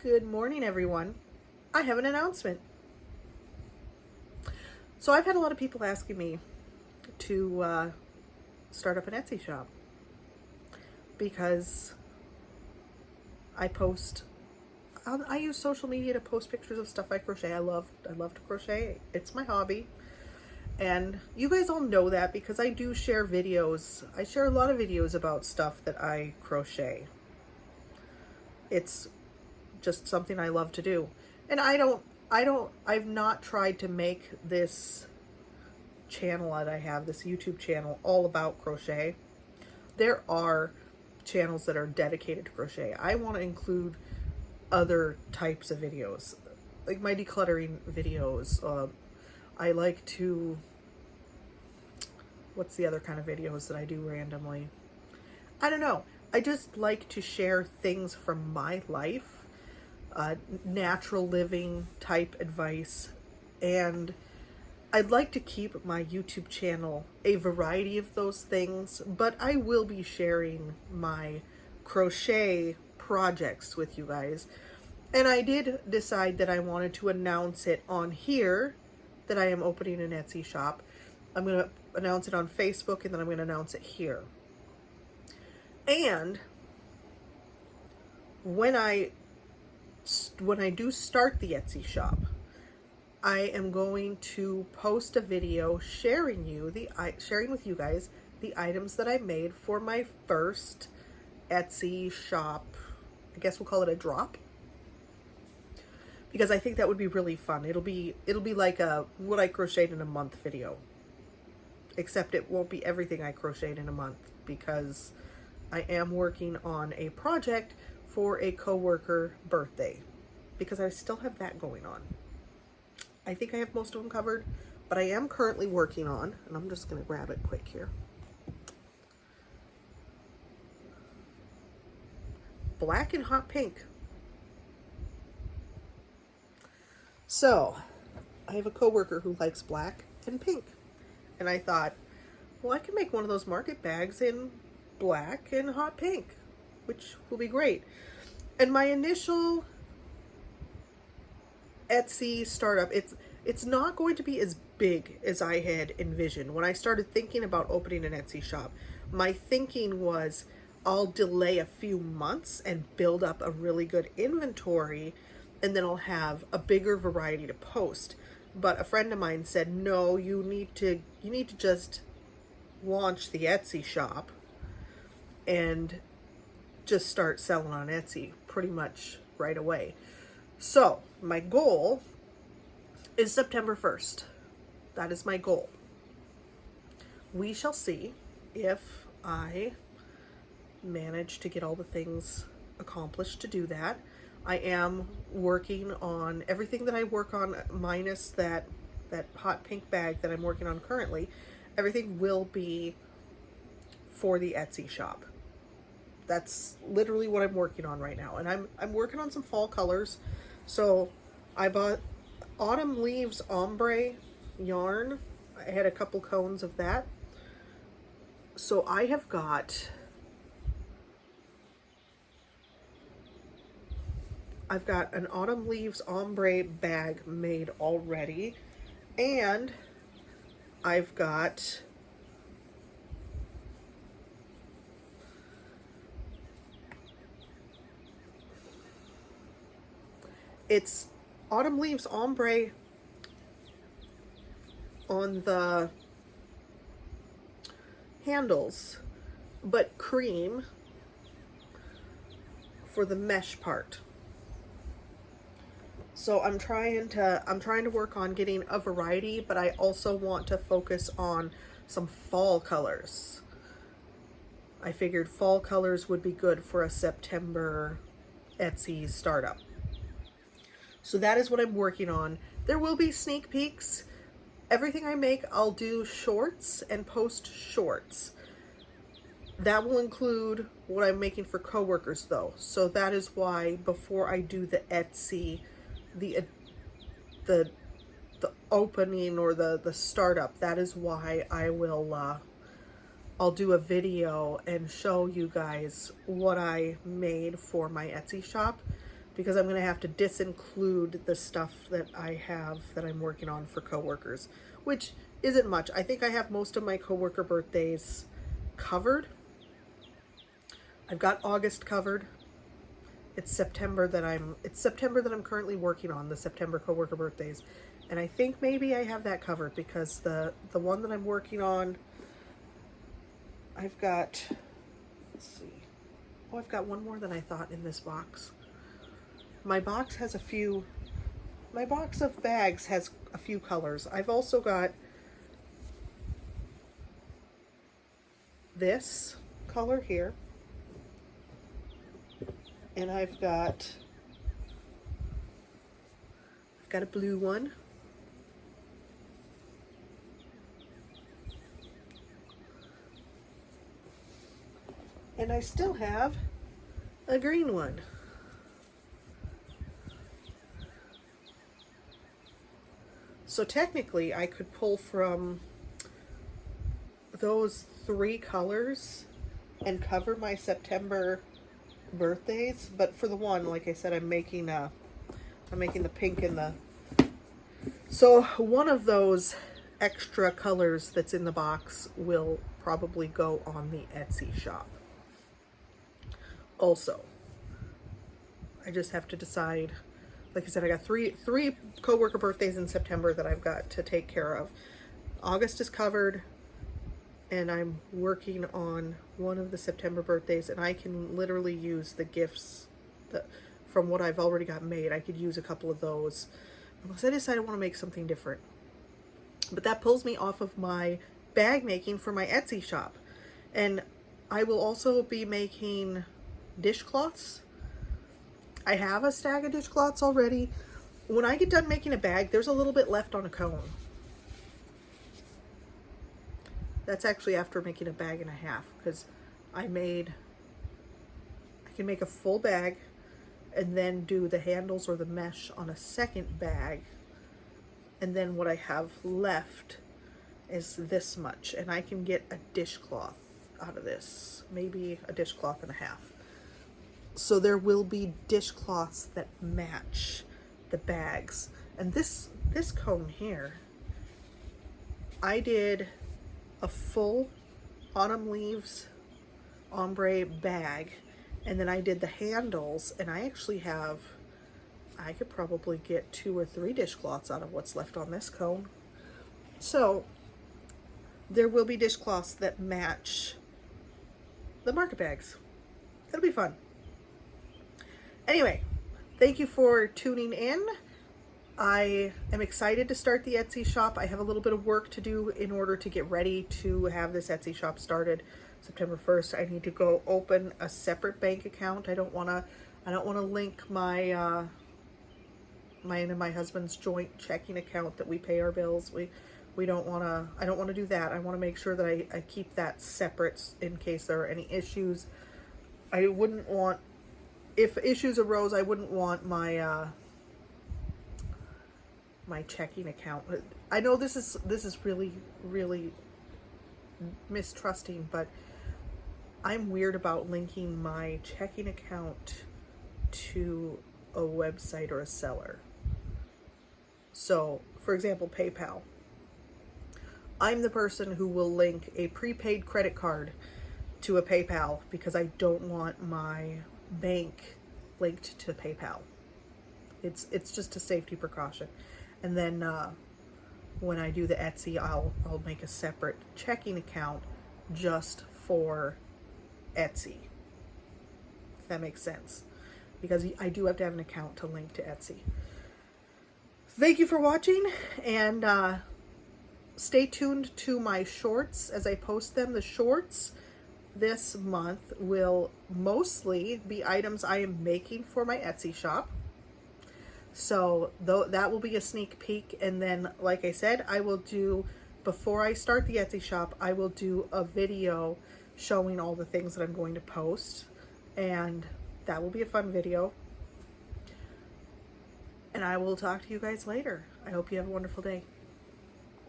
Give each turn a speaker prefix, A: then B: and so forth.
A: Good morning, everyone. I have an announcement. So I've had a lot of people asking me to start up an Etsy shop because I use social media to post pictures of stuff I crochet. I love to crochet. It's my hobby. And you guys all know that because I do share videos. I share a lot of videos about stuff that I crochet. It's just something I love to do. And I've not tried to make this channel that I have, this YouTube channel, all about crochet. There are channels that are dedicated to crochet. I want to include other types of videos, like my decluttering videos. I like to, what's the other kind of videos that I do randomly? I don't know. I just like to share things from my life, natural living type advice, and I'd like to keep my YouTube channel a variety of those things, but I will be sharing my crochet projects with you guys. And I did decide that I wanted to announce it on here that I am opening an Etsy shop. I'm going to announce it on Facebook, and then I'm going to announce it here. And when I do start the Etsy shop, I am going to post a video sharing with you guys the items that I made for my first Etsy shop. I guess we'll call it a drop, because I think that would be really fun. It'll be like a what I crocheted in a month video, except it won't be everything I crocheted in a month, because I am working on a project for a coworker birthday, because I still have that going on. I think I have most of them covered, but I am currently working on, and I'm just going to grab it quick here, black and hot pink. So I have a coworker who likes black and pink, and I thought, well, I can make one of those market bags in black and hot pink, which will be great. And my initial Etsy startup, it's not going to be as big as I had envisioned. When I started thinking about opening an Etsy shop, my thinking was I'll delay a few months and build up a really good inventory, and then I'll have a bigger variety to post. But a friend of mine said, no, you need to just launch the Etsy shop and just start selling on Etsy pretty much right away. So my goal is September 1st. That is my goal. We shall see if I manage to get all the things accomplished to do that. I am working on everything that I work on, minus that hot pink bag that I'm working on currently. Everything will be for the Etsy shop. That's literally what I'm working on right now. And I'm working on some fall colors. So I bought Autumn Leaves Ombre yarn. I had a couple cones of that. So I've got an Autumn Leaves Ombre bag made already. And I've got it's Autumn Leaves Ombre on the handles, but cream for the mesh part. So I'm trying to work on getting a variety, but I also want to focus on some fall colors. I figured fall colors would be good for a September Etsy startup. So that is what I'm working on. There will be sneak peeks. Everything I make, I'll do shorts and post shorts. That will include what I'm making for coworkers though. So that is why before I do the Etsy, the opening or the startup, that is why I'll do a video and show you guys what I made for my Etsy shop, because I'm going to have to disinclude the stuff that I have that I'm working on for coworkers, which isn't much. I think I have most of my coworker birthdays covered. I've got August covered. It's September that I'm currently working on, the September coworker birthdays. And I think maybe I have that covered because the one that I'm working on, I've got, let's see. Oh, I've got one more than I thought in this box. My box has my box of bags has a few colors. I've also got this color here. And I've got a blue one. And I still have a green one. So technically I could pull from those 3 colors and cover my September birthdays, but for the one, like I said, I'm making the pink and the, so one of those extra colors that's in the box will probably go on the Etsy shop. Also, I just have to decide. Like I said, I got three coworker birthdays in September that I've got to take care of. August is covered, and I'm working on one of the September birthdays, and I can literally use the gifts from what I've already got made. I could use a couple of those, unless I decide I want to make something different. But that pulls me off of my bag making for my Etsy shop. And I will also be making dishcloths. I have a stack of dishcloths already. When I get done making a bag, there's a little bit left on a cone. That's actually after making a bag and a half, because I can make a full bag and then do the handles or the mesh on a second bag. And then what I have left is this much, and I can get a dishcloth out of this, maybe a dishcloth and a half. So there will be dishcloths that match the bags. And this cone here, I did a full autumn leaves ombre bag, and then I did the handles, and I actually have, I could probably get 2 or 3 dishcloths out of what's left on this cone. So there will be dishcloths that match the market bags. It'll be fun. Anyway, thank you for tuning in. I am excited to start the Etsy shop. I have a little bit of work to do in order to get ready to have this Etsy shop started September 1st. I need to go open a separate bank account. I don't want to link my mine and my husband's joint checking account that we pay our bills. I don't want to do that. I want to make sure that I keep that separate in case there are any issues. I wouldn't want, if issues arose, I wouldn't want my my checking account. I know this is really, really mistrusting, but I'm weird about linking my checking account to a website or a seller. So, for example, PayPal. I'm the person who will link a prepaid credit card to a PayPal because I don't want my bank linked to PayPal. It's just a safety precaution. And then when I do the Etsy, I'll make a separate checking account just for Etsy. If that makes sense. Because I do have to have an account to link to Etsy. Thank you for watching, and stay tuned to my shorts as I post them. The shorts this month will mostly be items I am making for my Etsy shop. So that will be a sneak peek. And then, like I said, I will do, before I start the Etsy shop, I will do a video showing all the things that I'm going to post. And that will be a fun video. And I will talk to you guys later. I hope you have a wonderful day.